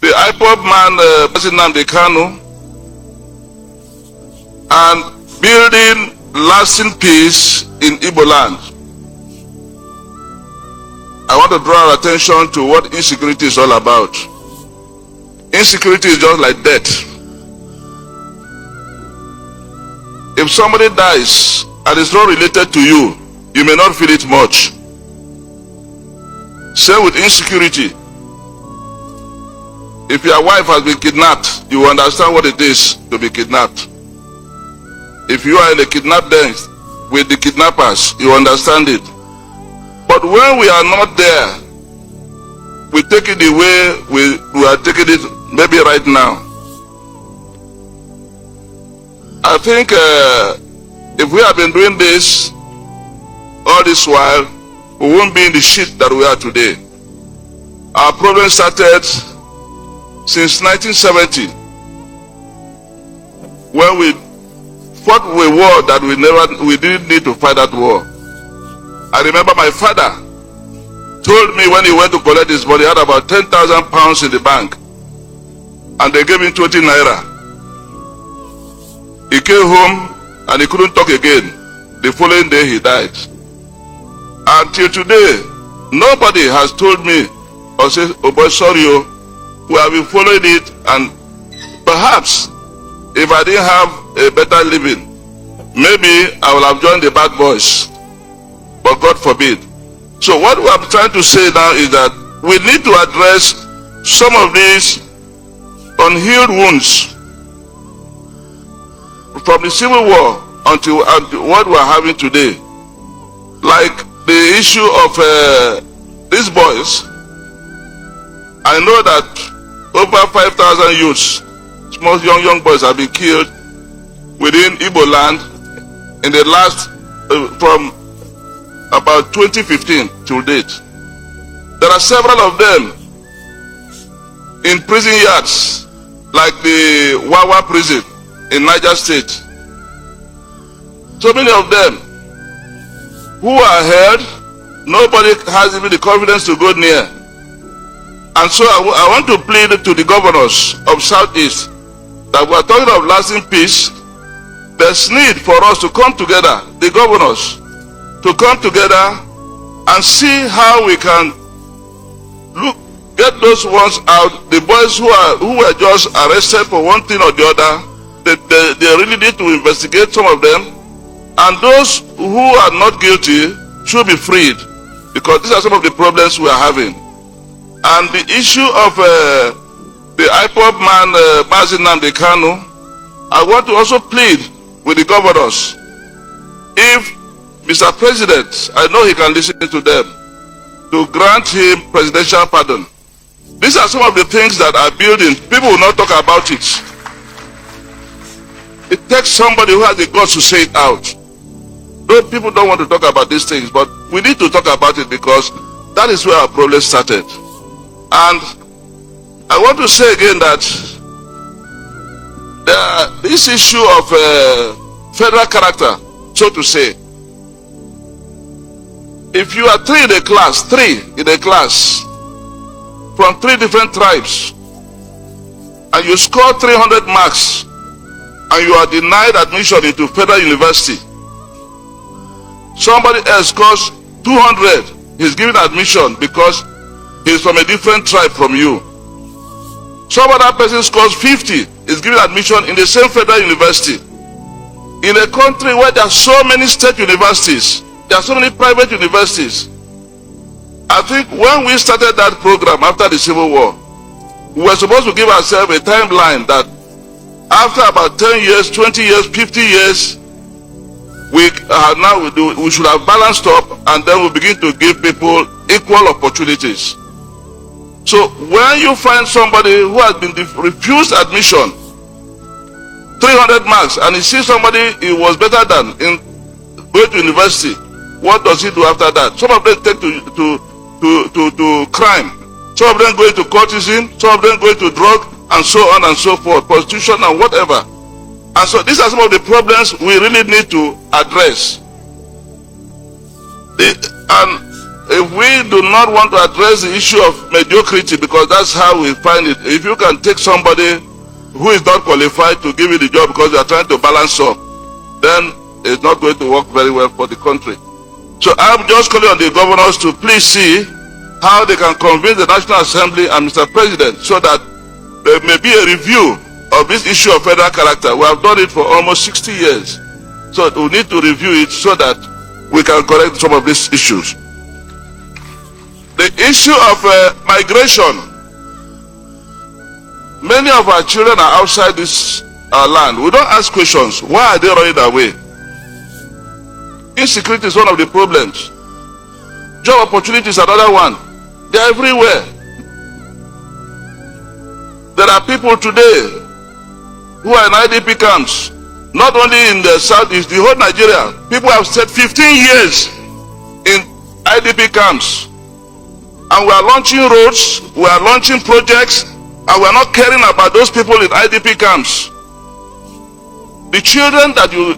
the IPOB man, Mazi Nnamdi Kanu, and building lasting peace in Igbo land. I want to draw our attention to what insecurity is all about. Insecurity is just like death. If somebody dies and is not related to you, you may not feel it much. Same with insecurity. If your wife has been kidnapped, you understand what it is to be kidnapped. If you are in a kidnap den with the kidnappers, you understand it. But when we are not there, we take it the way we are taking it maybe right now. I think if we have been doing this all this while, we won't be in the shit that we are today. Our problem started since 1970, when we fought a war that we didn't need to fight that war. I remember my father told me when he went to collect his money, he had about 10,000 pounds in the bank, and they gave him 20 naira. He came home and he couldn't talk again. The following day he died. Until today, nobody has told me or said, "Oh boy, sorry, we have been following it, and perhaps if I didn't have a better living, maybe I will have joined the bad boys." But God forbid. So what we are trying to say now is that we need to address some of these unhealed wounds from the Civil War until what we are having today. Like the issue of these boys. I know that over 5,000 youths, small young boys, have been killed within Igbo land in the last, from about 2015 till date. There are several of them in prison yards, like the Wawa prison in Niger State. So many of them who are held, nobody has even the confidence to go near. And so I want to plead to the governors of Southeast that we are talking of lasting peace. There's need for us to come together, the governors, to come together and see how we can get those ones out. The boys who were just arrested for one thing or the other, they really need to investigate some of them, and those who are not guilty should be freed, because these are some of the problems we are having. And the issue of the IPOB man, Mazi Nnamdi Kanu, I want to also plead with the governors. If Mr. President, I know he can listen to them, to grant him presidential pardon. These are some of the things that are building. People will not talk about it. It takes somebody who has the guts to say it out. Those people don't want to talk about these things, but we need to talk about it, because that is where our problem started. And I want to say again that this issue of federal character, so to say, if you are three in a class, from 3 different tribes, and you score 300 marks, and you are denied admission into federal university, somebody else scores 200, he's given admission because he's from a different tribe from you. Some other person scores 50, is given admission in the same federal university. In a country where there are so many state universities, there are so many private universities. I think when we started that program after the Civil War, we were supposed to give ourselves a timeline that after about 10 years, 20 years, 50 years, we should have balanced up, and then we begin to give people equal opportunities. So when you find somebody who has been refused admission, 300 marks, and he sees somebody he was better than in going to university, what does he do after that? Some of them take to crime. Some of them go into cultism. Some of them go into drug, and so on and so forth, prostitution and whatever. And so these are some of the problems we really need to address. And if we do not want to address the issue of mediocrity, because that's how we find it, if you can take somebody who is not qualified to give you the job because you are trying to balance up, then it's not going to work very well for the country. So I'm just calling on the governors to please see how they can convince the National Assembly and Mr. President so that there may be a review of this issue of federal character. We have done it for almost 60 years. So we need to review it so that we can correct some of these issues. The issue of migration. Many of our children are outside this land. We don't ask questions. Why are they running away? Insecurity is one of the problems. Job opportunities is another one. They are everywhere. There are people today who are in IDP camps, not only in the southeast, the whole Nigeria. People have stayed 15 years in IDP camps. And we are launching roads, we are launching projects, and we are not caring about those people in IDP camps. The children that you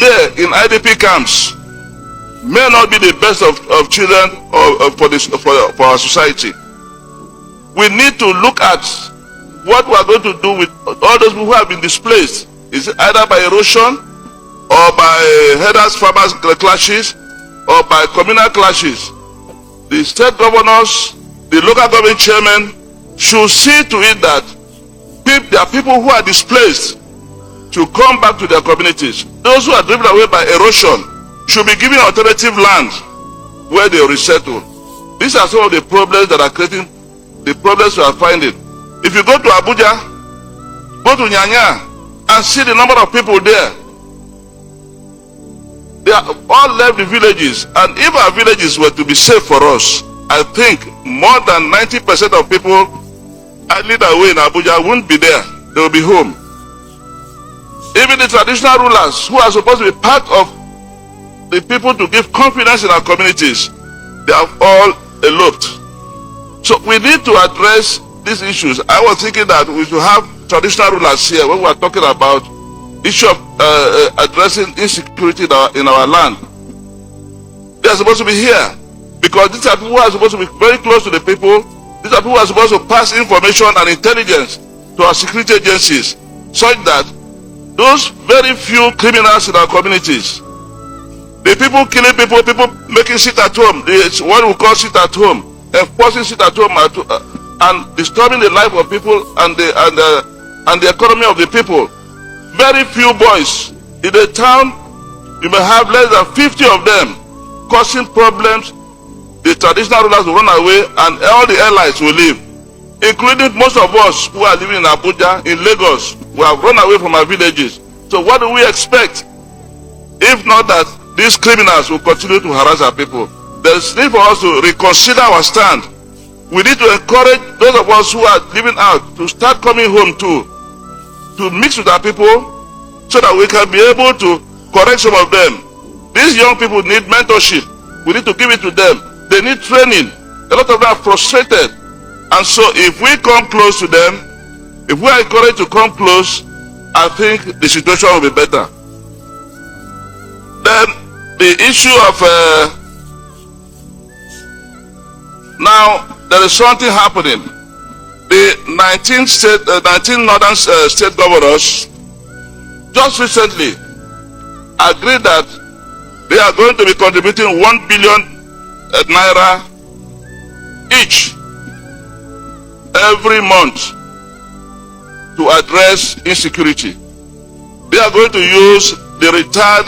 bear in IDP camps may not be the best of children for our society. We need to look at what we are going to do with all those people who have been displaced. Is it either by erosion, or by herders-farmers clashes, or by communal clashes? The state governors, the local government chairmen should see to it that there are people who are displaced to come back to their communities. Those who are driven away by erosion should be given alternative land where they resettle. These are some of the problems that are creating the problems we are finding. If you go to Abuja, go to Nyanya, and see the number of people there. They are all left the villages, and if our villages were to be safe for us, I think more than 90% of people idling away in Abuja wouldn't be there. They will be home. Even the traditional rulers who are supposed to be part of the people to give confidence in our communities, they have all eloped. So we need to address these issues. I was thinking that we should have traditional rulers here when we are talking about issue of addressing insecurity in our land. They are supposed to be here because these are people who are supposed to be very close to the people. These are people who are supposed to pass information and intelligence to our security agencies such that those very few criminals in our communities, the people killing people, people making sit at home, what we call sit at home, enforcing sit at home and disturbing the life of people and the economy of the people. Very few boys in a town, you may have less than 50 of them causing problems. The traditional rulers will run away and all the allies will leave, including most of us who are living in Abuja, in Lagos. We have run away from our villages. So what do we expect if not that these criminals will continue to harass our people? There is need for us to reconsider our stand. We need to encourage those of us who are living out to start coming home too, to mix with our people so that we can be able to correct some of them. These young people need mentorship. We need to give it to them. They need training. A lot of them are frustrated. And so if we come close to them, if we are encouraged to come close, I think the situation will be better. Then the issue of now there is something happening. The 19 northern state governors just recently agreed that they are going to be contributing 1 billion naira each every month to address insecurity. They are going to use the retired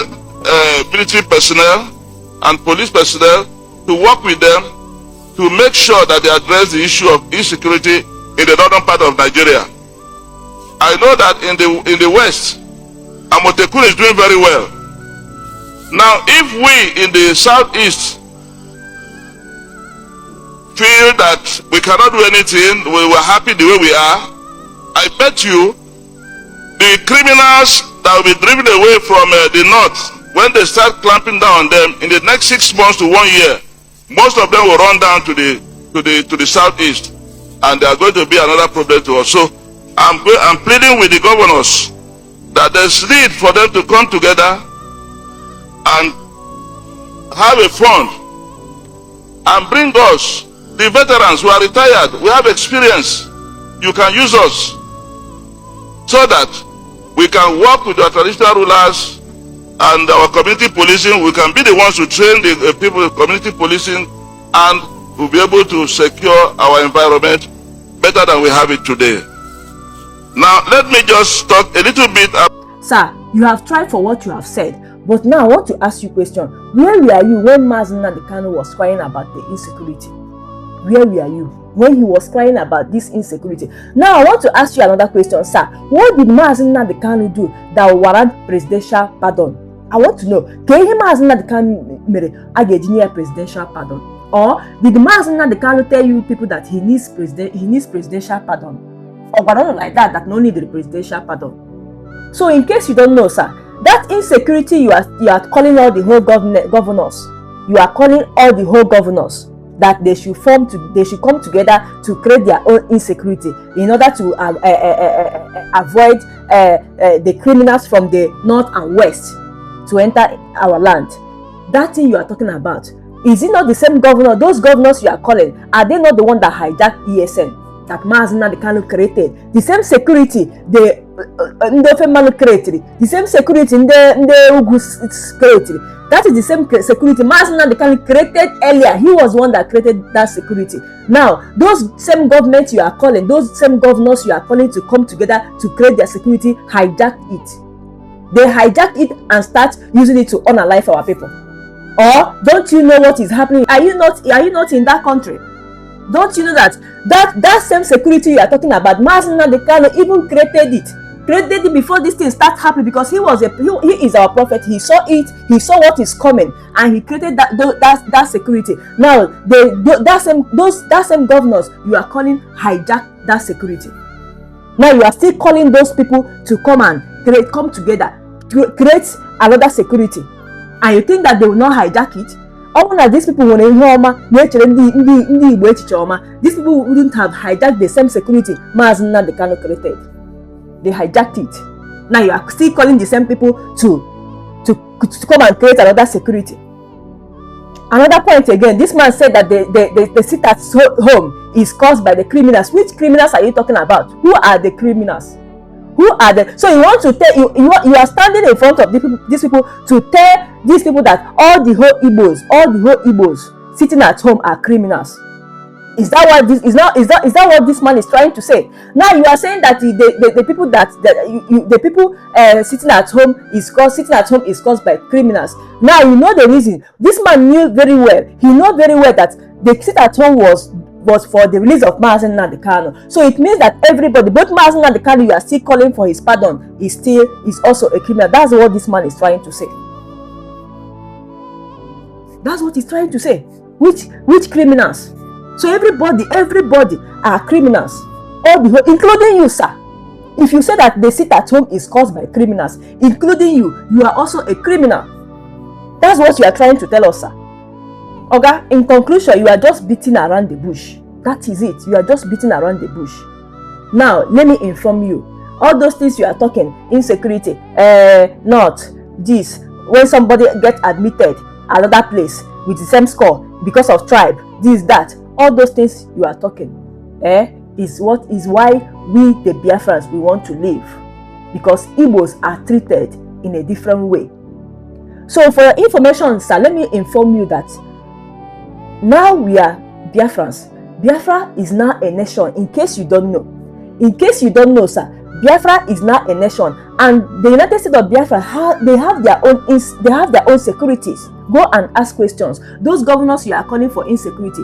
military personnel and police personnel to work with them to make sure that they address the issue of insecurity in the northern part of Nigeria. I know that in the west, Amotekun is doing very well. Now, if we in the southeast feel that we cannot do anything, we were happy the way we are, I bet you the criminals that will be driven away from the north, when they start clamping down on them in the next 6 months to 1 year, most of them will run down to the southeast, and they are going to be another problem to us. So I'm pleading with the governors that there's need for them to come together and have a fund and bring us, the veterans who are retired, we have experience. You can use us so that we can work with our traditional rulers and our community policing. We can be the ones who train the people in community policing, and we'll be able to secure our environment better than we have it today. Now, let me just talk a little bit about... Sir, you have tried for what you have said, but now I want to ask you a question. Where were you when Mazi Nnamdi Kanu was crying about the insecurity? Where were you when he was crying about this insecurity? Now I want to ask you another question, sir. What did Mazi Nnamdi Kanu do that warrant presidential pardon? I want to know. Can he Mazi Nnamdi Kanu mere agejiniya presidential pardon? Or did Mazi Nnamdi Kanu tell you people that he needs presidential pardon? Or not like that no need the presidential pardon? So in case you don't know, sir, that insecurity you are calling all the whole governors. You are calling all the whole governors that they should come together to create their own insecurity in order to avoid the criminals from the north and west to enter our land. That thing you are talking about, is it not the same governor? Those governors you are calling, are they not the one that hijacked ESN that Mazi Nnamdi Kanu created? The same security the created, the same security in the Ugu created. That is the same security Mazi Nnamdi Kanu created earlier. He was the one that created that security. Now, those same governments you are calling, those same governors you are calling to come together to create their security, hijacked it. They hijacked it and start using it to unalive our people. Or don't you know what is happening? Are you not in that country? Don't you know that same security you are talking about, Mazi Nnamdi Kanu even created it before this thing start happening, because he is our prophet. He saw it, he saw what is coming, and he created that security. Now that same governors you are calling hijack that security. Now you are still calling those people to come together to create another security, and you think that they will not hijack it? These people these people wouldn't have hijacked the same security Mazi Nnamdi Kanu created. They hijacked it. Now you are still calling the same people to come and create another security. Another point again, this man said that the sit at home is caused by the criminals. Which criminals are you talking about? Who are the criminals? Who are the... So you want to tell you are standing in front of these people to tell these people that all the whole Igbos sitting at home are criminals. Is that what this man is trying to say? Now you are saying that the people sitting at home is caused by criminals. Now you know the reason. This man knew very well. He knows very well that the sit at home was for the release of Mazi Nnamdi Kanu. So it means that everybody, both Mazi Nnamdi Kanu, you are still calling for his pardon, is also a criminal. That's what this man is trying to say. That's what he's trying to say. Which criminals? So everybody are criminals. Including you, sir. If you say that the sit at home is caused by criminals, including you are also a criminal. That's what you are trying to tell us, sir. Oga, in conclusion, you are just beating around the bush. That is it. You are just beating around the bush. Now, let me inform you. All those things you are talking, insecurity, not this. When somebody gets admitted another place with the same score because of tribe, this, that, all those things you are talking, is why we, the Biafrans, we want to live. Because Igbos are treated in a different way. So for your information, sir, let me inform you that now we are Biafrans. Biafra is now a nation, in case you don't know. In case you don't know, sir, Biafra is now a nation, and the United States of Biafra they have their own securities. Go and ask questions. Those governors you are calling for insecurity,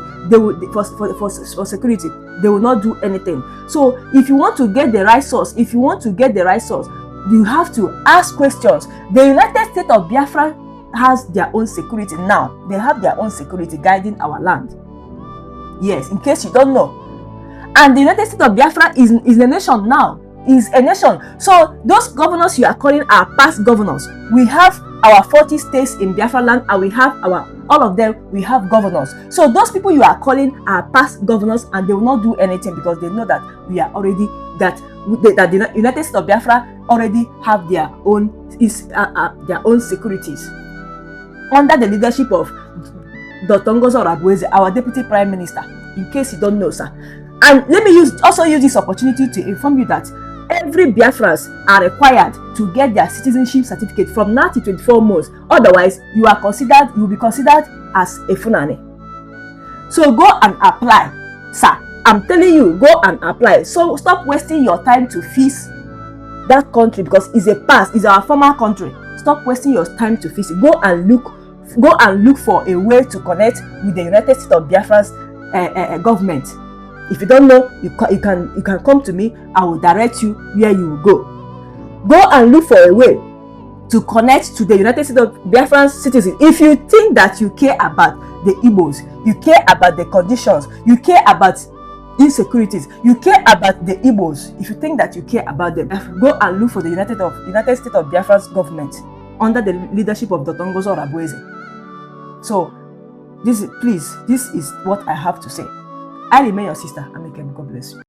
for security, they will not do anything. So if you want to get the right source, you have to ask questions. The United States of Biafra has their own security now. They have their own security guiding our land. Yes, in case you don't know. And the United States of Biafra is a nation now. Is a nation. So those governors you are calling are past governors. We have our 40 states in Biafra land, and we have all of them, we have governors. So those people you are calling are past governors, and they will not do anything because they know that we are already, that the United States of Biafra already have their own securities under the leadership of Dr. Ngozi Orabueze, our Deputy Prime Minister, in case you don't know, sir. And let me also use this opportunity to inform you that every Biafrans are required to get their citizenship certificate from now to 24 months. Otherwise, you will be considered as a Fulani. So go and apply, sir. I'm telling you, go and apply. So stop wasting your time to fix that country, because it's a past, it's our former country. Stop wasting your time to fix it. Go and look for a way to connect with the United States of Biafra's government. If you don't know, you can come to me. I will direct you where you will go. Go and look for a way to connect to the United States of Biafran citizens. If you think that you care about the Igbos, you care about the conditions, you care about insecurities, you care about the Igbos, if you think that you care about them, go and look for the United States of Biafra's government under the leadership of Dr. Ngozi Orabueze. So, this is what I have to say. I remain your sister, Amikem. God bless you.